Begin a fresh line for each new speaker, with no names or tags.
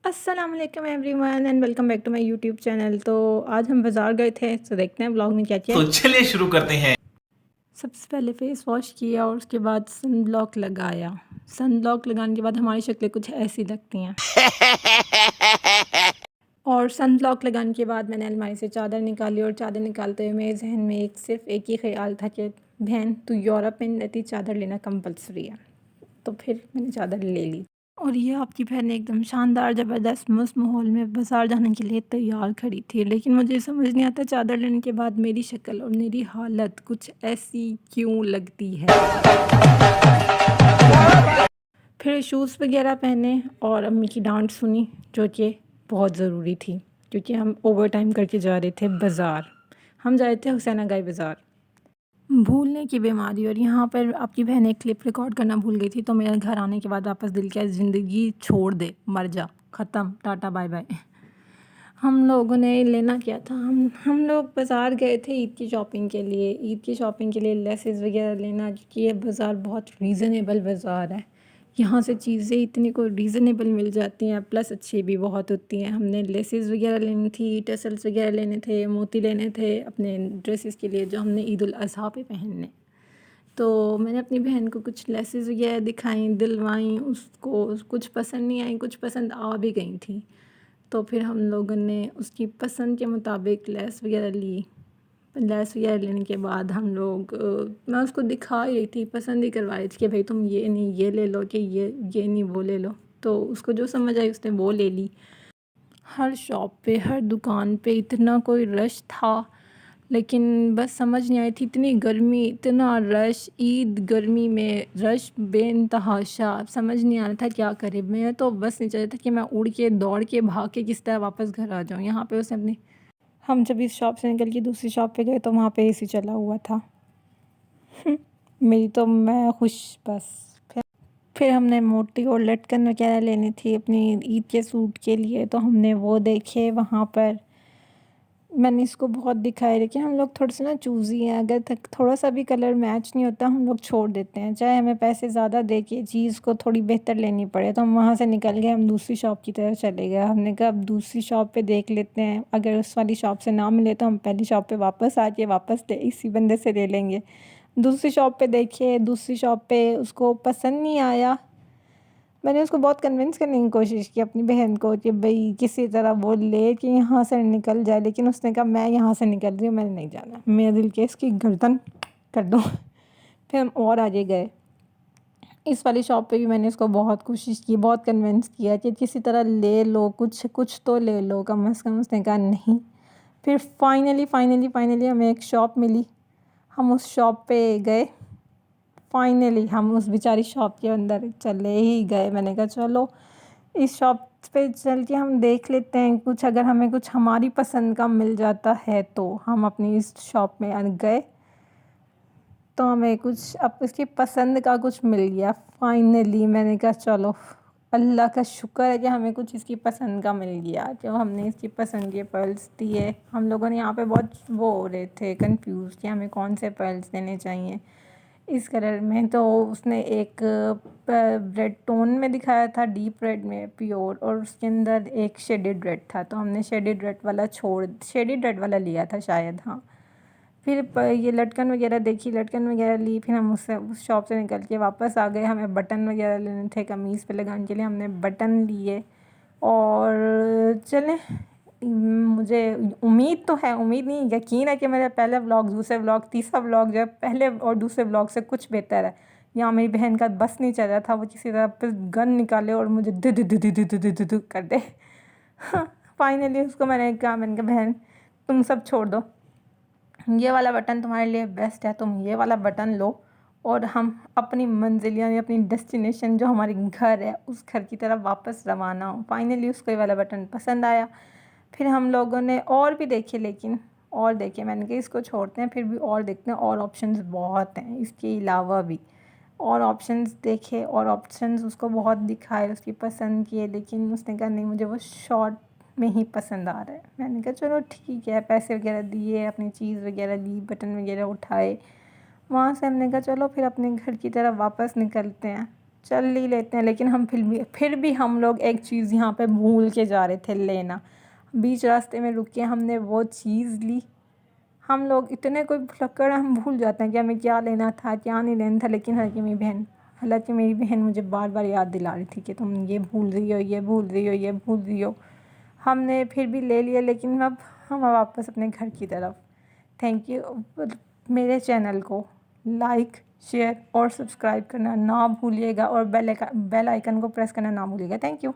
السلام علیکم everyone and welcome back to my YouTube channel. تو آج ہم بازار گئے تھے، تو دیکھتے ہیں بلاگ میں کیا کیا ہے۔
تو چلیے شروع کرتے ہیں۔
سب سے پہلے فیس واش کیا اور اس کے بعد سن بلاک لگایا۔ سن بلاک لگانے کے بعد ہماری شکلیں کچھ ایسی لگتی ہیں۔ اور سن بلاک لگانے کے بعد میں نے الماری سے چادر نکالی، اور چادر نکالتے ہوئے میرے ذہن میں صرف ایک ہی خیال تھا کہ بہن تو یورپ میں رہتی، چادر لینا کمپلسری ہے۔ تو پھر میں نے چادر لے لی، اور یہ آپ کی بہن ایک دم شاندار زبردست مست ماحول میں بازار جانے کے لیے تیار کھڑی تھی، لیکن مجھے سمجھ نہیں آتا چادر لینے کے بعد میری شکل اور میری حالت کچھ ایسی کیوں لگتی ہے۔ پھر شوز وغیرہ پہنے اور امی کی ڈانٹ سنی، جو کہ بہت ضروری تھی کیونکہ ہم اوور ٹائم کر کے جا رہے تھے بازار۔ ہم جا رہے تھے حسینہ گائی بازار۔ بھولنے کی بیماری، اور یہاں پر آپ کی بہن ایک کلپ ریکارڈ کرنا بھول گئی تھی، تو میرے گھر آنے کے بعد واپس دل کیا زندگی چھوڑ دے، مر جا، ختم، ٹاٹا بائے بائے۔ ہم لوگوں نے لینا کیا تھا، ہم لوگ بازار گئے تھے عید کی شاپنگ کے لیے، لیسز وغیرہ لینا، کیونکہ یہ بازار بہت ریزنیبل بازار ہے۔ یہاں سے چیزیں اتنی کو ریزنیبل مل جاتی ہیں، پلس اچھی بھی بہت ہوتی ہیں۔ ہم نے لیسز وغیرہ لینی تھی، ٹسلس وغیرہ لینے تھے، موتی لینے تھے اپنے ڈریسز کے لیے جو ہم نے عید الاضحیٰ پہ پہننے۔ تو میں نے اپنی بہن کو کچھ لیسز وغیرہ دکھائیں، دلوائیں، اس کو کچھ پسند نہیں آئیں، کچھ پسند آ بھی گئی تھیں۔ تو پھر ہم لوگوں نے اس کی پسند کے مطابق لیس وغیرہ لی۔ لیس وغیرہ لینے کے بعد ہم لوگ میں اس کو دکھا رہی تھی، پسند ہی کروا رہی تھی کہ بھائی تم یہ نہیں یہ لے لو، کہ یہ نہیں وہ لے لو۔ تو اس کو جو سمجھ آئی اس نے وہ لے لی۔ ہر شاپ پہ، ہر دکان پہ اتنا کوئی رش تھا، لیکن بس سمجھ نہیں آئی تھی، اتنی گرمی، اتنا رش، عید گرمی میں رش بے انتہا، سمجھ نہیں آ رہا تھا کیا کرے۔ میں تو بس نہیں چاہتا تھا کہ میں اڑ کے دوڑ کے بھاگ کے کس طرح واپس گھر آ جاؤں۔ یہاں پہ ہم جب اس شاپ سے نکل کے دوسری شاپ پہ گئے تو وہاں پہ اے سی چلا ہوا تھا۔ میں خوش بس۔ پھر ہم نے موتی اور لٹکن وغیرہ لینی تھی اپنی عید کے سوٹ کے لیے، تو ہم نے وہ دیکھے وہاں پر۔ میں نے اس کو بہت دکھایا، لیکن ہم لوگ تھوڑا سا چوزی ہیں، اگر تھوڑا سا بھی کلر میچ نہیں ہوتا ہم لوگ چھوڑ دیتے ہیں، چاہے ہمیں پیسے زیادہ دے کے چیز کو تھوڑی بہتر لینی پڑے۔ تو ہم وہاں سے نکل گئے، ہم دوسری شاپ کی طرف چلے گئے۔ ہم نے کہا اب دوسری شاپ پہ دیکھ لیتے ہیں، اگر اس والی شاپ سے نہ ملے تو ہم پہلی شاپ پہ واپس آ کے اسی بندے سے لے لیں گے۔ دوسری شاپ پہ دیکھے، دوسری شاپ پہ اس کو پسند نہیں آیا۔ میں نے اس کو بہت کنونس کرنے کی کوشش کی اپنی بہن کو کہ بھئی کسی طرح وہ لے کہ یہاں سے نکل جائے، لیکن اس نے کہا میں یہاں سے نکل رہی ہوں، میں نے نہیں جانا، میرا دل کہ اس کی گردن کر دو۔ پھر ہم اور آگے گئے۔ اس والی شاپ پہ بھی میں نے اس کو بہت کوشش کی، بہت کنونس کیا کہ کسی طرح لے لو، کچھ تو لے لو کم از کم۔ اس نے کہا نہیں۔ پھر فائنلی ہمیں ایک شاپ ملی، ہم اس شاپ پہ گئے۔ فائنلی ہم اس بیچاری شاپ کے اندر چلے ہی گئے۔ میں نے کہا چلو اس شاپ پہ چل کے ہم دیکھ لیتے ہیں کچھ، اگر ہمیں کچھ ہماری پسند کا مل جاتا ہے تو۔ ہم اپنی اس شاپ میں گئے تو ہمیں کچھ اب اس کی پسند کا کچھ مل گیا۔ فائنلی میں نے کہا چلو اللہ کا شکر ہے کہ ہمیں کچھ اس کی پسند کا مل گیا، جو ہم نے اس کی پسند کے پرلس دیے۔ ہم لوگوں نے یہاں پہ بہت وہ ہو رہے تھے کنفیوز کہ ہمیں کون سے پرلس دینے چاہیے اس کلر میں۔ تو اس نے ایک ریڈ ٹون میں دکھایا تھا، ڈیپ ریڈ میں پیور، اور اس کے اندر ایک شیڈڈ ریڈ تھا، تو ہم نے شیڈڈ ریڈ والا لیا تھا شاید، ہاں۔ پھر یہ لٹکن وغیرہ دیکھی، لٹکن وغیرہ لی، پھر ہم اس شاپ سے نکل کے واپس آ گئے۔ ہمیں بٹن وغیرہ لینے تھے قمیض پہ لگانے کے لیے، ہم نے بٹن لیے۔ اور چلیں، مجھے امید تو ہے، امید نہیں یقین ہے کہ میرا پہلا ولاگ، دوسرے ولاگ، تیسرا ولاگ جو ہے پہلے اور دوسرے ولاگ سے کچھ بہتر ہے۔ یہاں میری بہن کا بس نہیں چل رہا تھا، وہ کسی طرح پہ گن نکالے اور مجھے دو کر دے۔ فائنلی اس کو میں نے کہا بہن تم سب چھوڑ دو، یہ والا بٹن تمہارے لیے بیسٹ ہے، تم یہ والا بٹن لو اور ہم اپنی منزل یعنی اپنی ڈیسٹینیشن جو ہماری گھر ہے اس گھر کی طرف واپس روانہ ہوں۔ فائنلی اس کو یہ والا بٹن پسند آیا۔ پھر ہم لوگوں نے اور بھی دیکھے، میں نے کہا اس کو چھوڑتے ہیں، پھر بھی اور دیکھتے ہیں، اور آپشنز بہت ہیں اس کے علاوہ بھی۔ اور آپشنز دیکھے، اور آپشنز اس کو بہت دکھائے، اس کی پسند کیے، لیکن اس نے کہا نہیں مجھے وہ شارٹ میں ہی پسند آ رہا ہے۔ میں نے کہا چلو ٹھیک ہے، پیسے وغیرہ دیے، اپنی چیز وغیرہ لی، بٹن وغیرہ اٹھائے۔ وہاں سے ہم نے کہا چلو پھر اپنے گھر کی طرف واپس نکلتے ہیں۔ چل ہی لیتے ہیں، لیکن ہم پھر بھی ہم لوگ ایک چیز یہاں پہ بھول کے جا رہے تھے لینا. بیچ راستے میں رک کے ہم نے وہ چیز لی. ہم لوگ اتنے کوئی بھلکڑ ہم بھول جاتے ہیں کہ ہمیں کیا لینا تھا کیا نہیں لینا تھا. لیکن حالانکہ میری بہن مجھے بار بار یاد دلا رہی تھی کہ تم یہ بھول رہی ہو، یہ بھول رہی ہو، یہ بھول رہی ہو. ہم نے پھر بھی لے لیا، لیکن اب ہم واپس اپنے گھر کی طرف. Thank you. میرے چینل کو لائک، شیئر اور سبسکرائب کرنا نہ بھولیے گا، اور بیل آئیکن کو پریس کرنا نہ بھولیے گا. Thank you.